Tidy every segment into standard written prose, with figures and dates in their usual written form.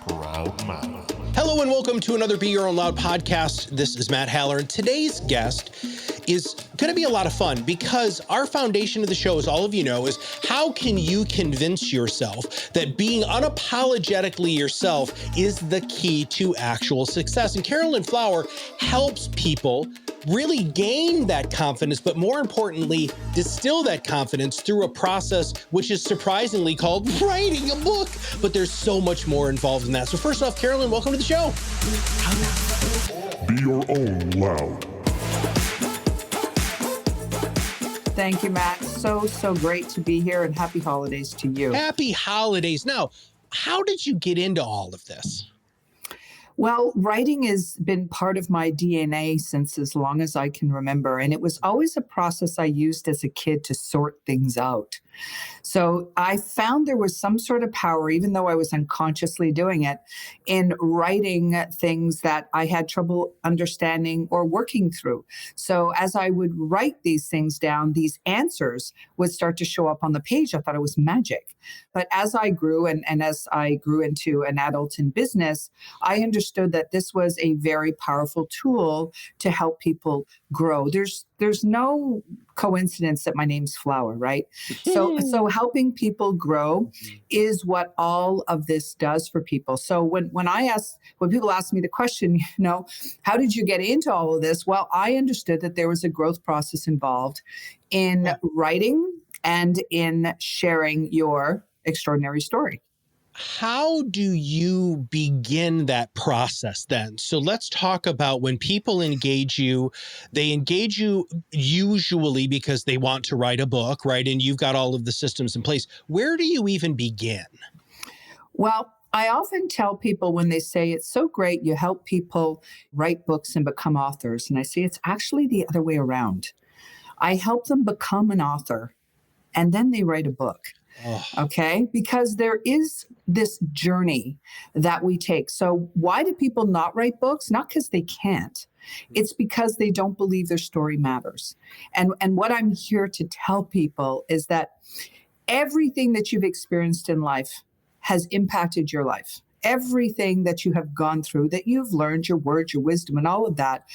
ProudMouth. Hello and welcome to another Be Your Own Loud podcast. This is Matt Halloran. Today's guest is going to be a lot of fun because our foundation of the show, as all of you know, is how can you convince yourself that being unapologetically yourself is the key to actual success? And Carolyn Flower helps people really gain that confidence, but more importantly, distill that confidence through a process which is surprisingly called writing a book. But there's so much more involved in that. So first off, Carolyn, welcome to the show. Be Your Own Loud. Thank you, Matt. So great to be here, and happy holidays to you. Happy holidays. Now, how did you get into all of this? Well, writing has been part of my DNA since as long as I can remember. And it was always a process I used as a kid to sort things out. So I found there was some sort of power, even though I was unconsciously doing it, in writing things that I had trouble understanding or working through. So as I would write these things down, these answers would start to show up on the page. I thought it was magic. But as I grew and as I grew into an adult in business, I understood that this was a very powerful tool to help people grow. There's no coincidence that my name's Flower, right? So helping people grow is what all of this does for people. So when people ask me the question, how did you get into all of this? Well, I understood that there was a growth process involved in writing and in sharing your extraordinary story. How do you begin that process then? So let's talk about when people engage you, they engage you usually because they want to write a book, right? And you've got all of the systems in place. Where do you even begin? Well, I often tell people when they say it's so great, you help people write books and become authors. And I say it's actually the other way around. I help them become an author and then they write a book. Oh. Okay, because there is this journey that we take. So why do people not write books? Not because they can't. It's because they don't believe their story matters. And what I'm here to tell people is that everything that you've experienced in life has impacted your life. Everything that you have gone through, that you've learned, your words, your wisdom, and all of that.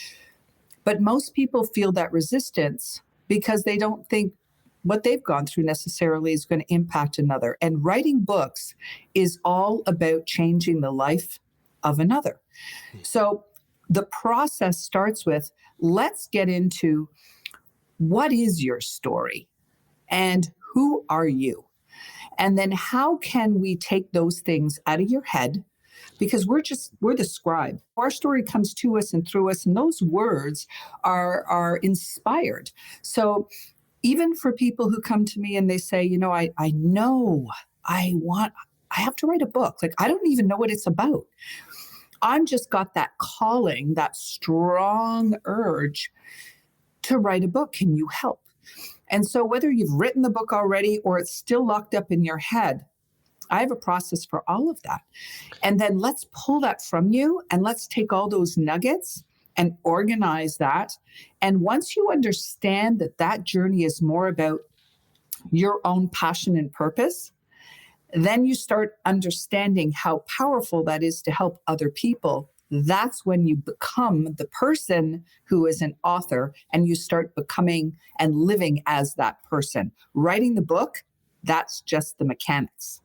But most people feel that resistance because they don't think what they've gone through necessarily is going to impact another. And writing books is all about changing the life of another. So the process starts with, let's get into what is your story and who are you? And then how can we take those things out of your head? Because we're the scribe. Our story comes to us and through us, and those words are inspired. So even for people who come to me and they say, I know I have to write a book. Like, I don't even know what it's about. I'm just got that calling, that strong urge to write a book. Can you help? And so whether you've written the book already or it's still locked up in your head, I have a process for all of that. And then let's pull that from you and let's take all those nuggets and organize that. And once you understand that journey is more about your own passion and purpose, then you start understanding how powerful that is to help other people. That's when you become the person who is an author and you start becoming and living as that person. Writing the book, that's just the mechanics.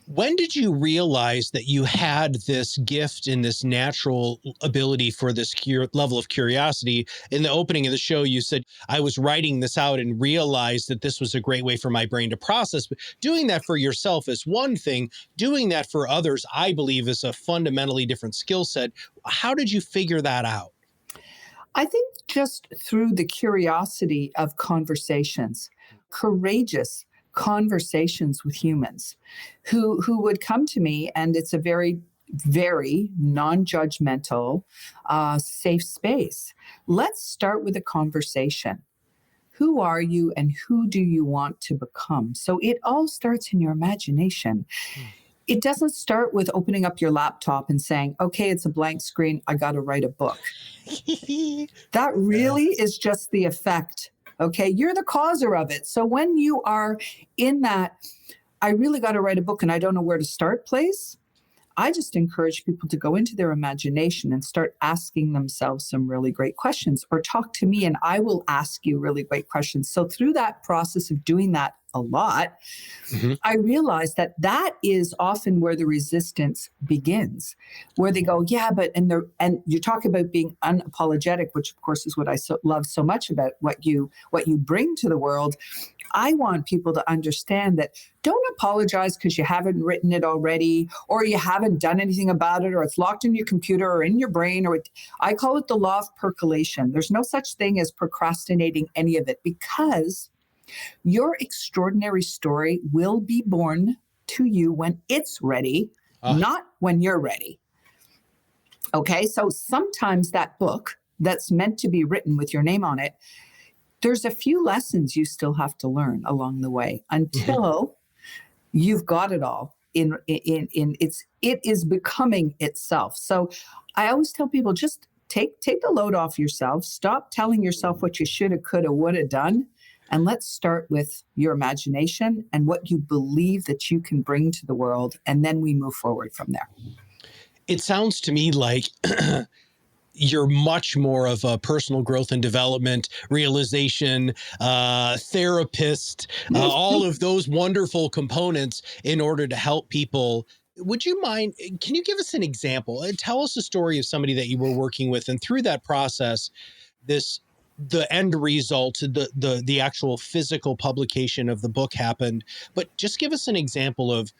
When did you realize that you had this gift and this natural ability for this level of curiosity? In the opening of the show, you said, I was writing this out and realized that this was a great way for my brain to process. But doing that for yourself is one thing. Doing that for others, I believe, is a fundamentally different skill set. How did you figure that out? I think just through the curiosity of conversations, courageous conversations with humans who would come to me, and it's a very, very non-judgmental, safe space. Let's start with a conversation. Who are you and who do you want to become? So it all starts in your imagination. It doesn't start with opening up your laptop and saying, okay, it's a blank screen, I got to write a book. That really is just the effect. Okay, you're the causer of it. So when you are in that I really got to write a book and I don't know where to start place, I just encourage people to go into their imagination and start asking themselves some really great questions, or talk to me and I will ask you really great questions. So through that process of doing that a lot, I realized that that is often where the resistance begins, where they go, yeah, but, and you talk about being unapologetic, which of course is what I love so much about what you bring to the world. I want people to understand that don't apologize because you haven't written it already, or you haven't done anything about it, or it's locked in your computer or in your brain, I call it the law of percolation. There's no such thing as procrastinating any of it, because your extraordinary story will be born to you when it's ready, not when you're ready. Okay, so sometimes that book that's meant to be written with your name on it, there's a few lessons you still have to learn along the way until you've got it all it is becoming itself. So I always tell people, just take the load off yourself. Stop telling yourself what you shoulda, coulda, woulda done. And let's start with your imagination and what you believe that you can bring to the world. And then we move forward from there. It sounds to me like you're much more of a personal growth and development, realization, therapist, all of those wonderful components in order to help people. Would you mind, can you give us an example? Tell us a story of somebody that you were working with, and through that process, the end result, the actual physical publication of the book happened. But just give us an example of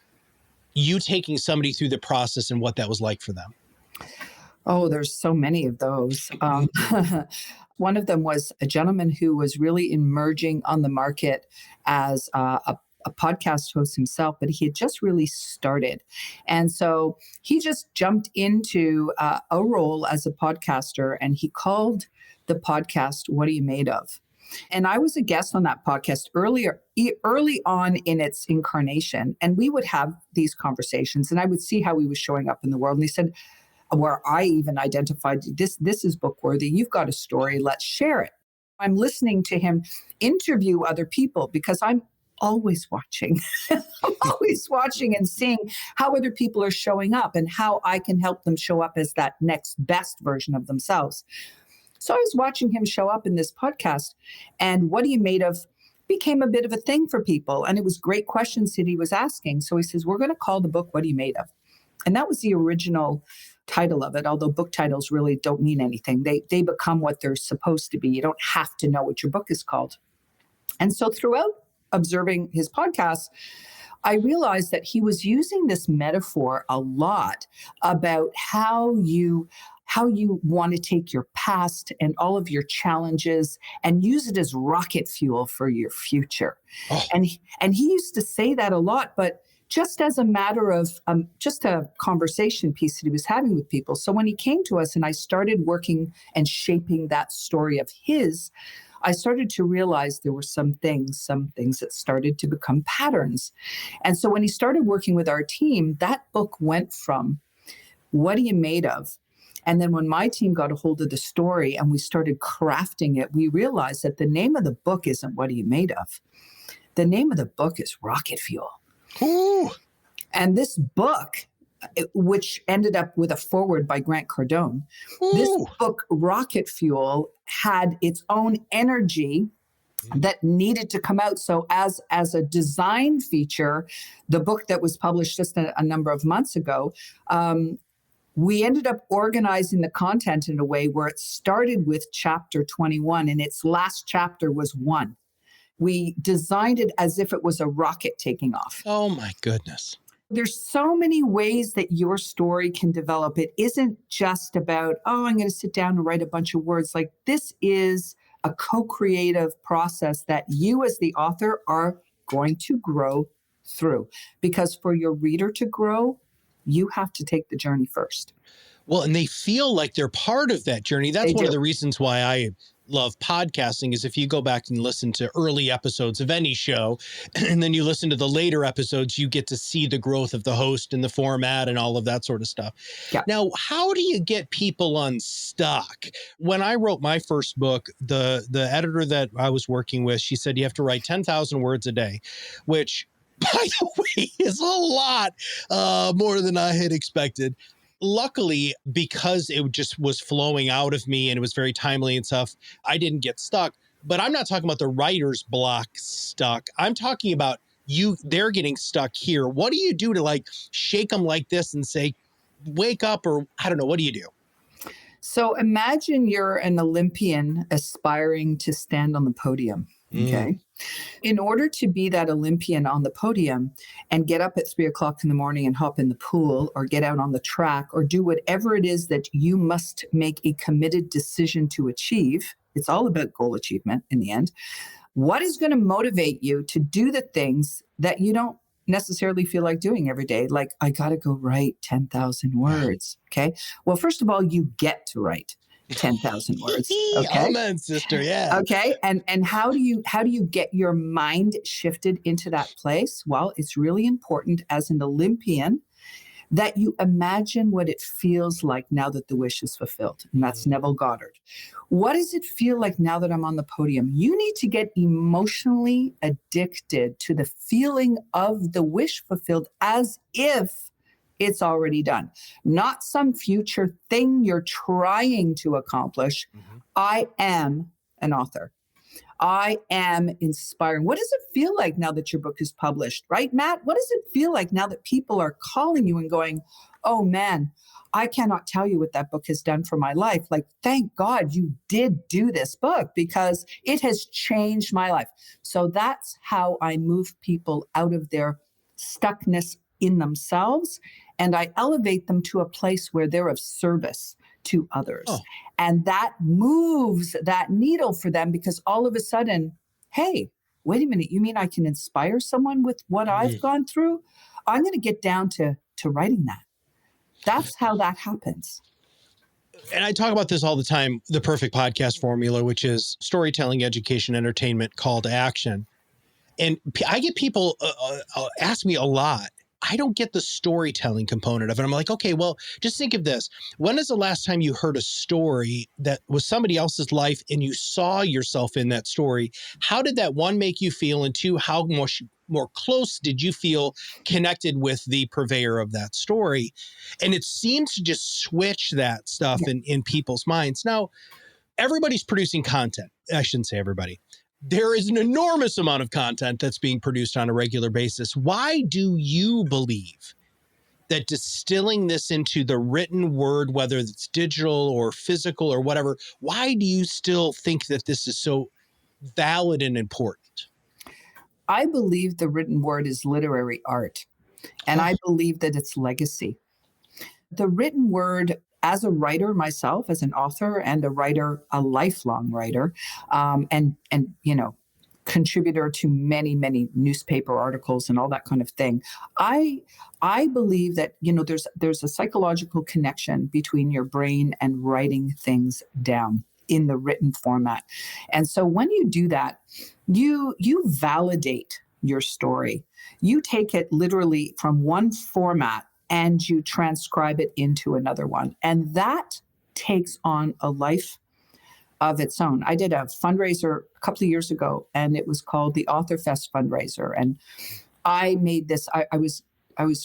you taking somebody through the process and what that was like for them. Oh, there's so many of those. One of them was a gentleman who was really emerging on the market as a podcast host himself, but he had just really started. And so he just jumped into a role as a podcaster, and he called the podcast, What Are You Made Of? And I was a guest on that podcast early on in its incarnation. And we would have these conversations, and I would see how he was showing up in the world. And he said, where I even identified, this is book worthy. You've got a story. Let's share it. I'm listening to him interview other people because I'm always watching. I'm always watching and seeing how other people are showing up and how I can help them show up as that next best version of themselves. So I was watching him show up in this podcast, and What Are You Made Of became a bit of a thing for people. And it was great questions that he was asking. So he says, we're going to call the book What Are You Made Of? And that was the original title of it, although book titles really don't mean anything. They become what they're supposed to be. You don't have to know what your book is called. And so throughout observing his podcast, I realized that he was using this metaphor a lot about how you want to take your past and all of your challenges and use it as rocket fuel for your future. Oh. And he used to say that a lot, but just as a matter of just a conversation piece that he was having with people. So when he came to us and I started working and shaping that story of his, I started to realize there were some things that started to become patterns. And so when he started working with our team, that book went from What Are You Made Of? And then when my team got a hold of the story and we started crafting it, we realized that the name of the book isn't What Are You Made Of? The name of the book is Rocket Fuel. Ooh. And this book, which ended up with a foreword by Grant Cardone, this book, Rocket Fuel, had its own energy that needed to come out. So as a design feature, the book that was published just a number of months ago, we ended up organizing the content in a way where it started with chapter 21 and its last chapter was 1. We designed it as if it was a rocket taking off. Oh my goodness. There's so many ways that your story can develop. It isn't just about, I'm going to sit down and write a bunch of words. Like, this is a co-creative process that you as the author are going to grow through. Because for your reader to grow, you have to take the journey first. Well, and they feel like they're part of that journey. That's one of the reasons why I love podcasting, is if you go back and listen to early episodes of any show, and then you listen to the later episodes, you get to see the growth of the host and the format and all of that sort of stuff. Yeah. Now, how do you get people unstuck? When I wrote my first book, the editor that I was working with, she said, you have to write 10,000 words a day, which by the way, is a lot more than I had expected. Luckily, because it just was flowing out of me and it was very timely and stuff, I didn't get stuck. But I'm not talking about the writer's block stuck. I'm talking about they're getting stuck here. What do you do to like shake them like this and say, wake up, or I don't know, what do you do? So imagine you're an Olympian aspiring to stand on the podium. Okay. In order to be that Olympian on the podium and get up at 3:00 in the morning and hop in the pool or get out on the track or do whatever it is that you must make a committed decision to achieve, it's all about goal achievement in the end. What is going to motivate you to do the things that you don't necessarily feel like doing every day? Like, I got to go write 10,000 words. Okay. Well, first of all, you get to write 10,000 words. Okay. Amen, sister. Yeah. Okay. And how do you get your mind shifted into that place? Well, it's really important as an Olympian that you imagine what it feels like now that the wish is fulfilled. And that's Neville Goddard. What does it feel like now that I'm on the podium? You need to get emotionally addicted to the feeling of the wish fulfilled as if it's already done, not some future thing you're trying to accomplish. I am an author. I am inspiring. What does it feel like now that your book is published, right, Matt? What does it feel like now that people are calling you and going, oh man, I cannot tell you what that book has done for my life. Like, thank God you did do this book because it has changed my life. So that's how I move people out of their stuckness in themselves. And I elevate them to a place where they're of service to others. Oh. And that moves that needle for them because all of a sudden, hey, wait a minute, you mean I can inspire someone with what I've gone through? I'm going to get down to writing that. That's how that happens. And I talk about this all the time, the perfect podcast formula, which is storytelling, education, entertainment, call to action. And I get people ask me a lot, I don't get the storytelling component of it. I'm like, okay, well, just think of this. When is the last time you heard a story that was somebody else's life and you saw yourself in that story? How did that, one, make you feel? And two, how much more close did you feel connected with the purveyor of that story? And it seems to just switch that stuff in people's minds. Now, everybody's producing content. I shouldn't say everybody. There is an enormous amount of content that's being produced on a regular basis. Why do you believe that distilling this into the written word, whether it's digital or physical or whatever, why do you still think that this is so valid and important? I believe the written word is literary art, and I believe that it's legacy. The written word, as a writer myself, as an author and a writer, a lifelong writer, and contributor to many, many newspaper articles and all that kind of thing. I believe that, there's a psychological connection between your brain and writing things down in the written format. And so when you do that, you validate your story. You take it literally from one format and you transcribe it into another one. And that takes on a life of its own. I did a fundraiser a couple of years ago, and it was called the Author Fest fundraiser. And I made this, I was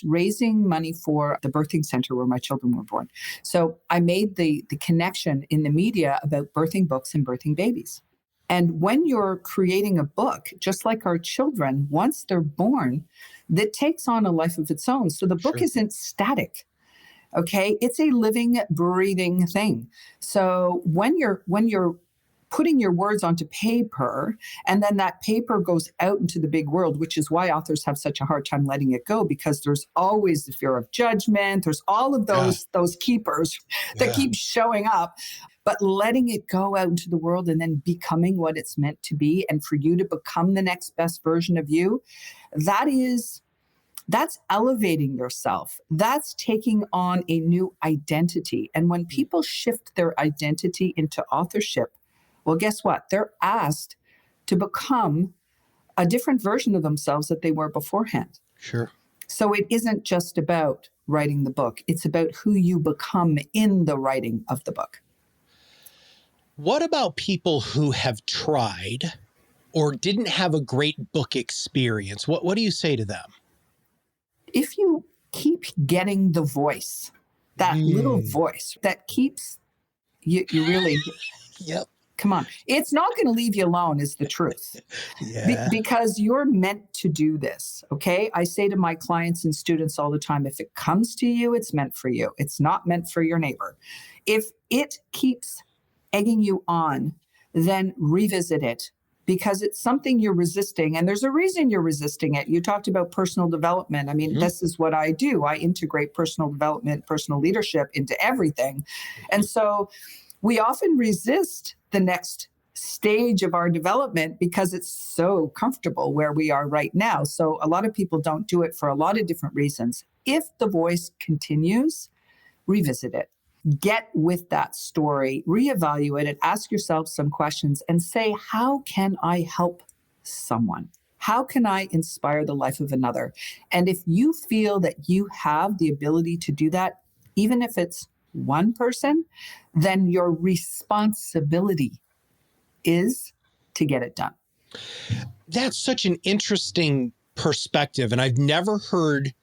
raising money for the birthing center where my children were born. So I made the connection in the media about birthing books and birthing babies. And when you're creating a book, just like our children, once they're born, that takes on a life of its own. So the book isn't static. Okay. It's a living, breathing thing. So when you're putting your words onto paper, and then that paper goes out into the big world, which is why authors have such a hard time letting it go, because there's always the fear of judgment. There's all of those keepers that keep showing up. But letting it go out into the world and then becoming what it's meant to be, and for you to become the next best version of you, that's elevating yourself. That's taking on a new identity. And when people shift their identity into authorship, well, guess what? They're asked to become a different version of themselves that they were beforehand. Sure. So it isn't just about writing the book. It's about who you become in the writing of the book. What about people who have tried or didn't have a great book experience, what do you say to them? If you keep getting the voice, that little voice that keeps you really, Yep. come on, it's not going to leave you alone, is the truth. Yeah. Because you're meant to do this. Okay. I say to my clients and students all the time, if it comes to you, it's meant for you. It's not meant for your neighbor. If it keeps egging you on, then revisit it, because it's something you're resisting. And there's a reason you're resisting it. You talked about personal development. I mean, this is what I do. I integrate personal development, personal leadership into everything. And so we often resist the next stage of our development because it's so comfortable where we are right now. So a lot of people don't do it for a lot of different reasons. If the voice continues, revisit it. Get with that story, reevaluate it, ask yourself some questions and say, how can I help someone? How can I inspire the life of another? And if you feel that you have the ability to do that, even if it's one person, then your responsibility is to get it done. That's such an interesting perspective. And I've never heard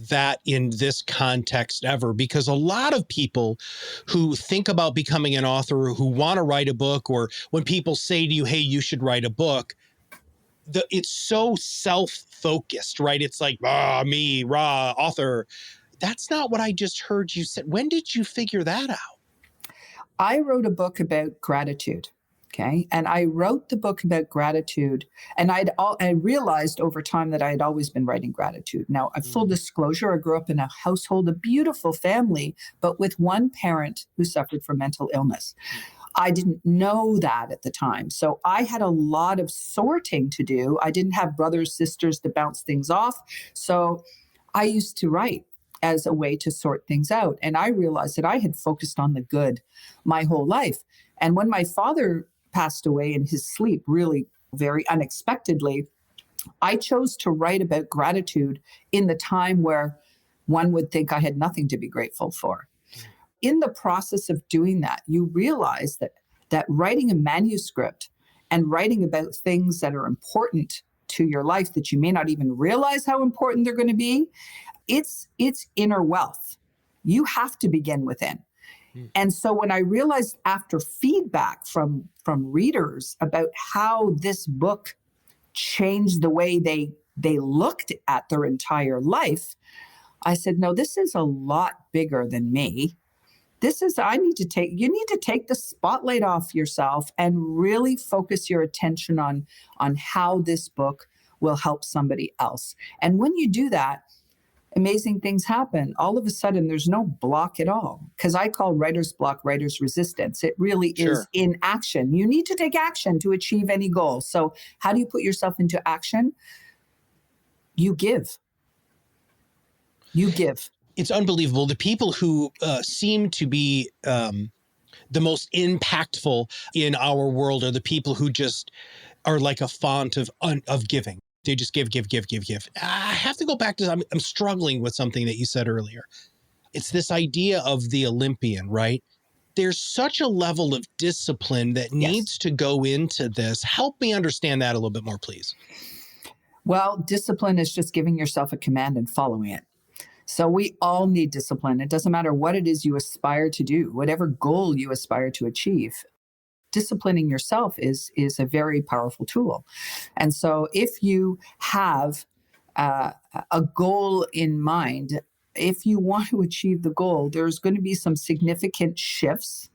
that in this context ever, because a lot of people who think about becoming an author or who want to write a book, or when people say to you, hey, you should write a book, it's so self-focused, right? It's like, me, author. That's not what I just heard you say. When did you figure that out? I wrote a book about gratitude. Okay. And I wrote the book about gratitude. And I realized over time that I had always been writing gratitude. Now, full disclosure, I grew up in a household, a beautiful family, but with one parent who suffered from mental illness. I didn't know that at the time. So I had a lot of sorting to do. I didn't have brothers, sisters to bounce things off. So I used to write as a way to sort things out. And I realized that I had focused on the good my whole life. And when my father passed away in his sleep, really very unexpectedly, I chose to write about gratitude in the time where one would think I had nothing to be grateful for. In the process of doing that, you realize that writing a manuscript and writing about things that are important to your life that you may not even realize how important they're going to be, it's inner wealth. You have to begin within. And so when I realized after feedback from readers about how this book changed the way they looked at their entire life, I said, no, this is a lot bigger than me. You need to take the spotlight off yourself and really focus your attention on how this book will help somebody else. And when you do that, amazing things happen. All of a sudden, there's no block at all, because I call writer's block writer's resistance. It really is in action. You need to take action to achieve any goal. So how do you put yourself into action? You give. You give. It's unbelievable. The people who seem to be the most impactful in our world are the people who just are like a font of giving. They just give. I have to go back to, I'm struggling with something that you said earlier. It's this idea of the Olympian, right? There's such a level of discipline that needs to go into this. Help me understand that a little bit more, please. Well, discipline is just giving yourself a command and following it. So we all need discipline. It doesn't matter what it is you aspire to do, whatever goal you aspire to achieve. Disciplining yourself is a very powerful tool. And so if you have a goal in mind, if you want to achieve the goal, there's going to be some significant shifts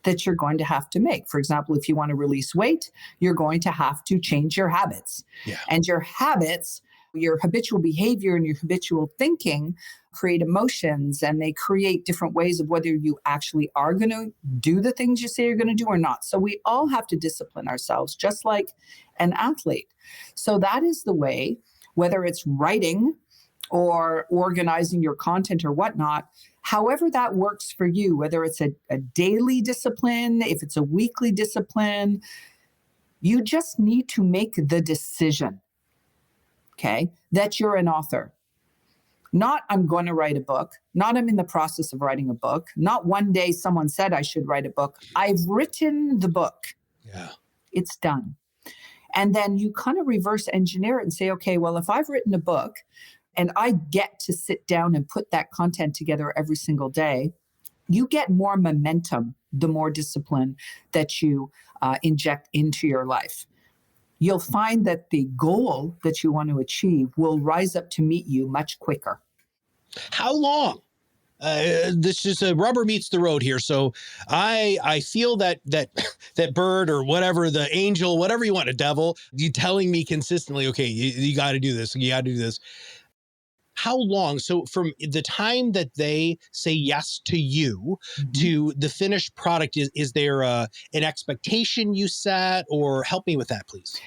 that you're going to have to make. For example, if you want to release weight, you're going to have to change your habits. And your habits, your habitual behavior and your habitual thinking create emotions, and they create different ways of whether you actually are going to do the things you say you're going to do or not. So we all have to discipline ourselves, just like an athlete. So that is the way, whether it's writing or organizing your content or whatnot, however that works for you, whether it's a daily discipline, if it's a weekly discipline, you just need to make the decision, okay, that you're an author. Not I'm going to write a book, not I'm in the process of writing a book, not one day someone said I should write a book. I've written the book. Yeah. It's done. And then you kind of reverse engineer it and say, okay, well, if I've written a book and I get to sit down and put that content together every single day, you get more momentum the more discipline that you inject into your life. You'll find that the goal that you want to achieve will rise up to meet you much quicker. How long? This is a rubber meets the road here. So I feel that bird or whatever, the angel, whatever you want, a devil, you telling me consistently, okay, you got to do this. You got to do this. How long? So from the time that they say yes to you to the finished product, is there an expectation you set, or help me with that, please?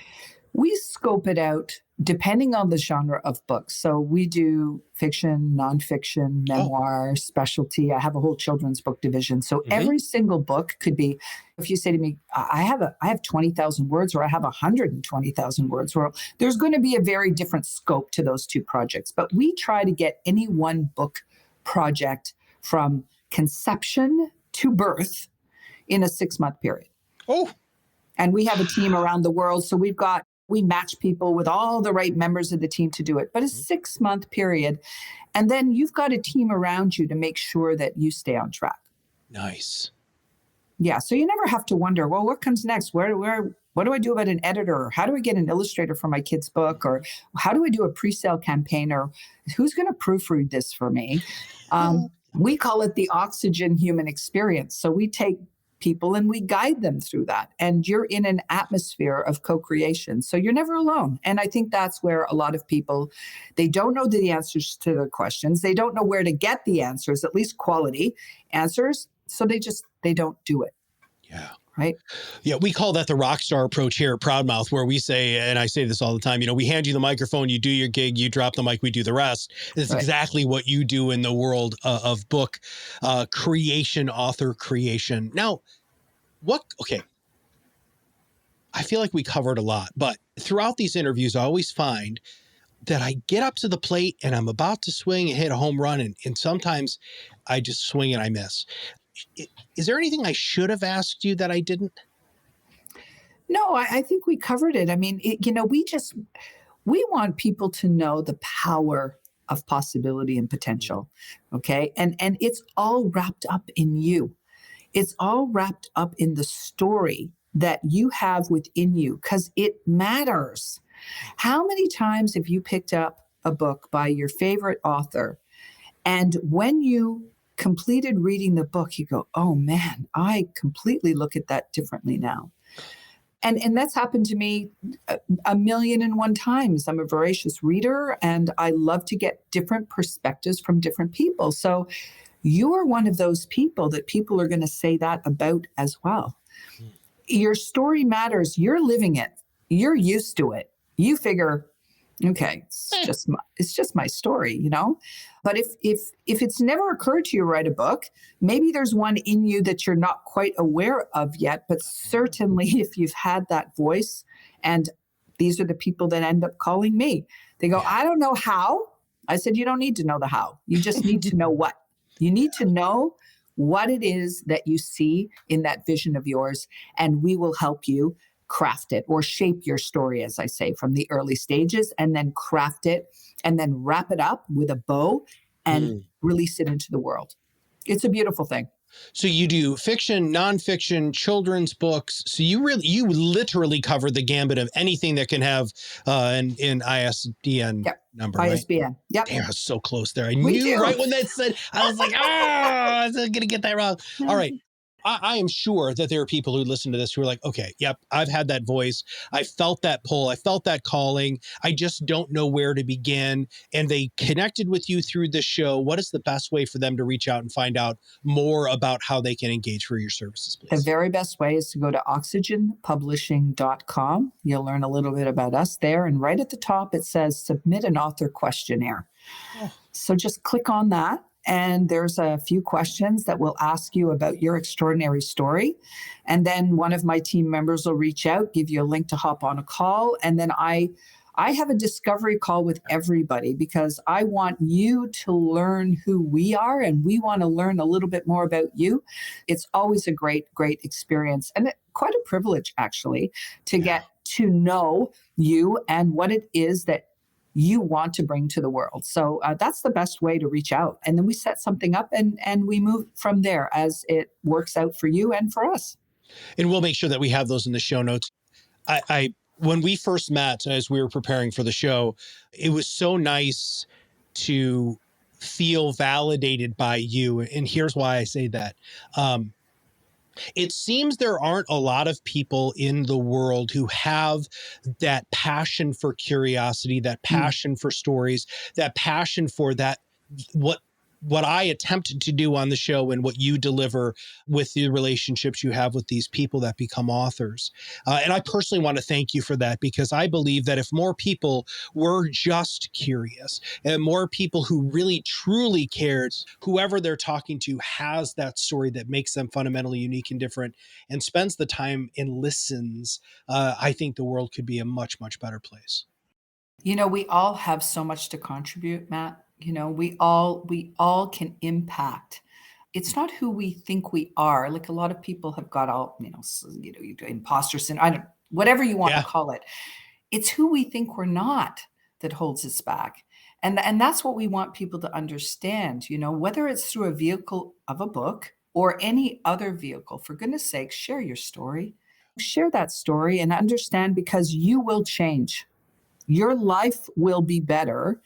We scope it out depending on the genre of books. So we do fiction, nonfiction, memoir, specialty. I have a whole children's book division. So every single book could be, if you say to me, I have 20,000 words, or I have 120,000 words, well, there's going to be a very different scope to those two projects. But we try to get any one book project from conception to birth in a 6-month period. Oh. And we have a team around the world. So we match people with all the right members of the team to do it, but a 6-month period. And then you've got a team around you to make sure that you stay on track. Nice. Yeah. So you never have to wonder, well, what comes next? What do I do about an editor? Or how do I get an illustrator for my kid's book? Or how do I do a pre-sale campaign? Or who's going to proofread this for me? We call it the oxygen human experience. So we take people and we guide them through that. And you're in an atmosphere of co-creation. So you're never alone. And I think that's where a lot of people, they don't know the answers to the questions. They don't know where to get the answers, at least quality answers. So they don't do it. Yeah. Right. Yeah. We call that the rockstar approach here at ProudMouth, where we say, and I say this all the time, we hand you the microphone, you do your gig, you drop the mic, we do the rest. It's exactly what you do in the world of book creation, author creation. Now, I feel like we covered a lot, but throughout these interviews, I always find that I get up to the plate and I'm about to swing and hit a home run. And sometimes I just swing and I miss. Is there anything I should have asked you that I didn't? No, I think we covered it. I mean, we want people to know the power of possibility and potential. Okay. And it's all wrapped up in you. It's all wrapped up in the story that you have within you, because it matters. How many times have you picked up a book by your favorite author, and when you completed reading the book, you go, oh man, I completely look at that differently now. And that's happened to me a million and one times. I'm a voracious reader and I love to get different perspectives from different people. So you are one of those people that people are going to say that about as well. Your story matters. You're living it. You're used to it. You figure, okay, it's just my story, But if it's never occurred to you to write a book, maybe there's one in you that you're not quite aware of yet. But certainly if you've had that voice, and these are the people that end up calling me, they go, I don't know how. I said, you don't need to know the how. You just need to know what. You need to know what it is that you see in that vision of yours, and we will help you craft it or shape your story, as I say, from the early stages, and then craft it and then wrap it up with a bow and release it into the world. It's a beautiful thing. So you do fiction, nonfiction, children's books. So you literally cover the gambit of anything that can have an ISBN number, right? ISBN. Yep. Damn, I was so close there. I knew right when that said, I was like, I was going to get that wrong. All right. I am sure that there are people who listen to this who are like, okay, yep, I've had that voice. I felt that pull. I felt that calling. I just don't know where to begin. And they connected with you through this show. What is the best way for them to reach out and find out more about how they can engage for your services, please? The very best way is to go to oxygenpublishing.com. You'll learn a little bit about us there. And right at the top, it says submit an author questionnaire. So just click on that. And there's a few questions that will ask you about your extraordinary story. And then one of my team members will reach out, give you a link to hop on a call. And then I have a discovery call with everybody, because I want you to learn who we are and we want to learn a little bit more about you. It's always a great, great experience, and quite a privilege, actually, to get to know you and what it is that you want to bring to the world. So that's the best way to reach out. And then we set something up and we move from there as it works out for you and for us. And we'll make sure that we have those in the show notes. I when we first met, as we were preparing for the show, it was so nice to feel validated by you. And here's why I say that. It seems there aren't a lot of people in the world who have that passion for curiosity, that passion for stories, that passion for that, what I attempted to do on the show and what you deliver with the relationships you have with these people that become authors. And I personally want to thank you for that, because I believe that if more people were just curious and more people who really truly cared, whoever they're talking to has that story that makes them fundamentally unique and different and spends the time and listens, I think the world could be a much, much better place. You know, we all have so much to contribute, Matt. You know, we all can impact. It's not who we think we are. Like a lot of people have got all, you do imposter syndrome, I don't, whatever you want to Yeah. call it. It's who we think we're not that holds us back. And that's what we want people to understand, whether it's through a vehicle of a book or any other vehicle, for goodness sake, share your story. Share that story and understand, because you will change. Your life will be better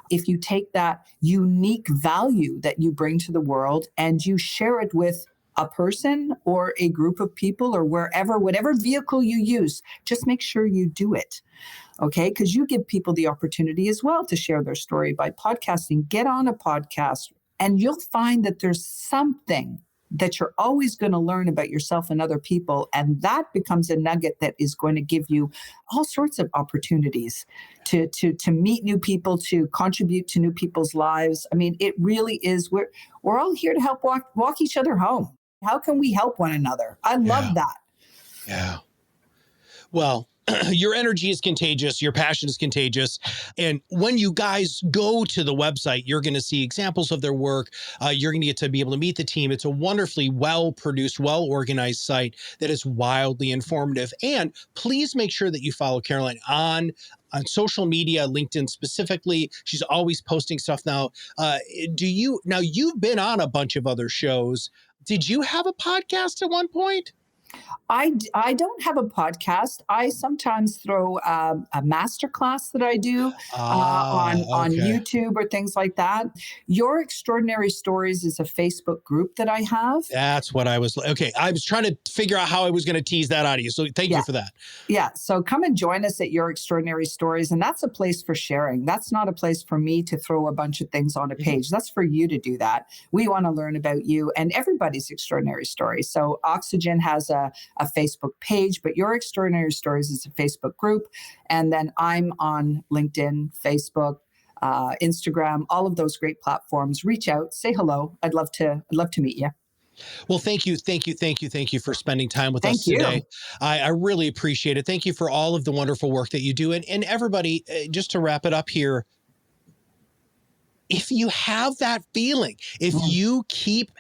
if you take that unique value that you bring to the world and you share it with a person or a group of people or wherever, whatever vehicle you use. Just make sure you do it. Okay. Because you give people the opportunity as well to share their story by podcasting. Get on a podcast and you'll find that there's something that you're always going to learn about yourself and other people. And that becomes a nugget that is going to give you all sorts of opportunities to meet new people, to contribute to new people's lives. I mean, it really is, we're all here to help walk each other home. How can we help one another? I love that. Yeah. Well, your energy is contagious. Your passion is contagious. And when you guys go to the website, you're going to see examples of their work. You're going to get to be able to meet the team. It's a wonderfully well-produced, well-organized site that is wildly informative. And please make sure that you follow Carolyn on social media, LinkedIn specifically. She's always posting stuff now. Now you've been on a bunch of other shows. Did you have a podcast at one point? I don't have a podcast. I sometimes throw a masterclass that I do on Okay. YouTube or things like that. Your Extraordinary Stories is a Facebook group that I have. That's what I was. Okay. I was trying to figure out how I was going to tease that out of you. So thank you for that. Yeah. So come and join us at Your Extraordinary Stories. And that's a place for sharing. That's not a place for me to throw a bunch of things on a page. That's for you to do that. We want to learn about you and everybody's extraordinary story. So Oxygen has a Facebook page, but Your Extraordinary Stories is a Facebook group. And then I'm on LinkedIn, Facebook, Instagram, all of those great platforms. Reach out, say hello. I'd love to meet you. Well, thank you for spending time with us Thank you. today. I really appreciate it. Thank you for all of the wonderful work that you do. And everybody, just to wrap it up here, if you have that feeling, if you keep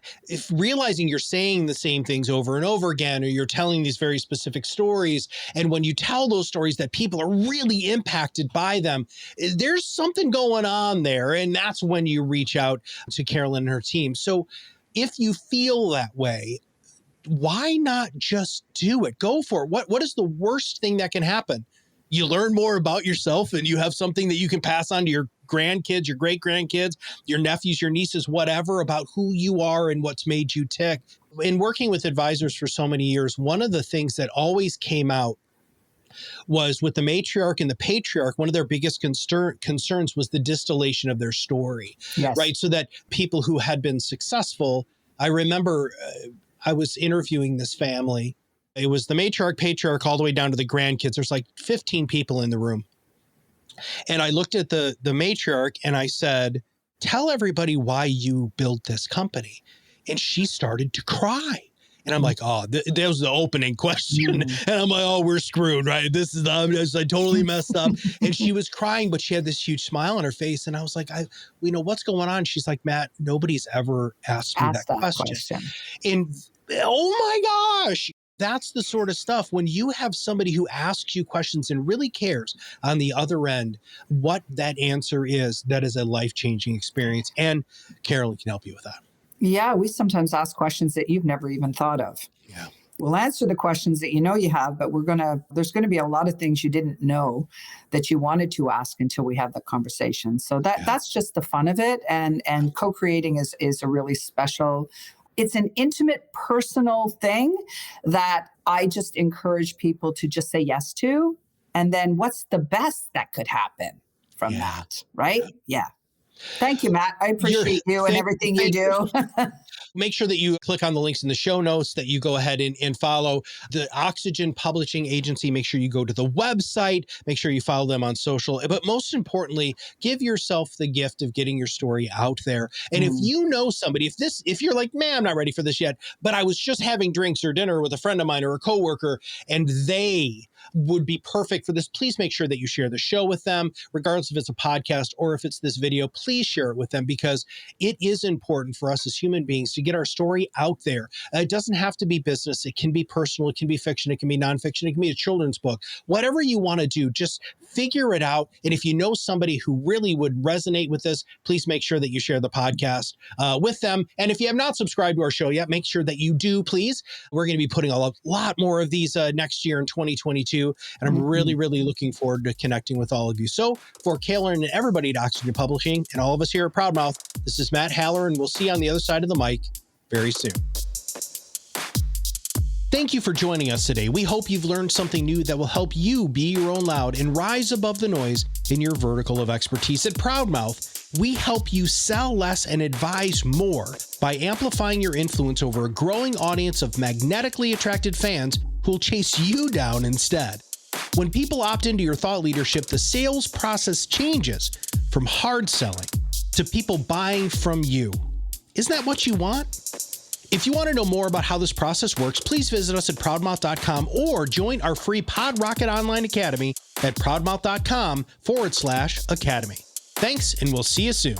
realizing you're saying the same things over and over again, or you're telling these very specific stories, and when you tell those stories that people are really impacted by them, there's something going on there. And that's when you reach out to Carolyn and her team. So if you feel that way, why not just do it? Go for it. What is the worst thing that can happen? You learn more about yourself and you have something that you can pass on to your grandkids, your great grandkids, your nephews, your nieces, whatever, about who you are and what's made you tick. In working with advisors for so many years, one of the things that always came out was with the matriarch and the patriarch, one of their biggest concerns was the distillation of their story, Yes. right? So that people who had been successful, I remember I was interviewing this family. It was the matriarch, patriarch, all the way down to the grandkids. There's like 15 people in the room. And I looked at the matriarch and I said, tell everybody why you built this company. And she started to cry. And I'm like, oh, that was the opening question. And I'm like, oh, we're screwed, right? I totally messed up. And she was crying, but she had this huge smile on her face. And I was like, what's going on? She's like, Matt, nobody's ever asked me that question. And oh my gosh, That's the sort of stuff when you have somebody who asks you questions and really cares on the other end, what that answer is, that is a life-changing experience. And Carolyn can help you with that. Yeah, we sometimes ask questions that you've never even thought of. Yeah. We'll answer the questions that you know you have, but there's going to be a lot of things you didn't know that you wanted to ask until we have the conversation. So that's just the fun of it. And co-creating is a really special, it's an intimate, personal thing that I just encourage people to just say yes to. And then what's the best that could happen from that, right? Yeah. Thank you, Matt. I appreciate you and everything you do. Make sure that you click on the links in the show notes, that you go ahead and follow the Oxygen Publishing Agency. Make sure you go to the website. Make sure you follow them on social. But most importantly, give yourself the gift of getting your story out there. And if you know somebody, if you're like, man, I'm not ready for this yet, but I was just having drinks or dinner with a friend of mine or a coworker, and they would be perfect for this, please make sure that you share the show with them, regardless if it's a podcast or if it's this video. Please share it with them, because it is important for us as human beings to get our story out there. It doesn't have to be business. It can be personal. It can be fiction. It can be nonfiction. It can be a children's book. Whatever you want to do, just figure it out. And if you know somebody who really would resonate with this, please make sure that you share the podcast with them. And if you have not subscribed to our show yet, make sure that you do, please. We're going to be putting a lot more of these next year in 2022. And I'm really, really looking forward to connecting with all of you. So for Carolyn and everybody at Oxygen Publishing and all of us here at ProudMouth, this is Matt Halloran. We'll see you on the other side of the mic very soon. Thank you for joining us today. We hope you've learned something new that will help you be your own loud and rise above the noise in your vertical of expertise. At ProudMouth, we help you sell less and advise more by amplifying your influence over a growing audience of magnetically attracted fans who'll chase you down instead. When people opt into your thought leadership, the sales process changes from hard selling to people buying from you. Isn't that what you want? If you want to know more about how this process works, please visit us at ProudMouth.com or join our free PodRocket Online Academy at ProudMouth.com/academy. Thanks, and we'll see you soon.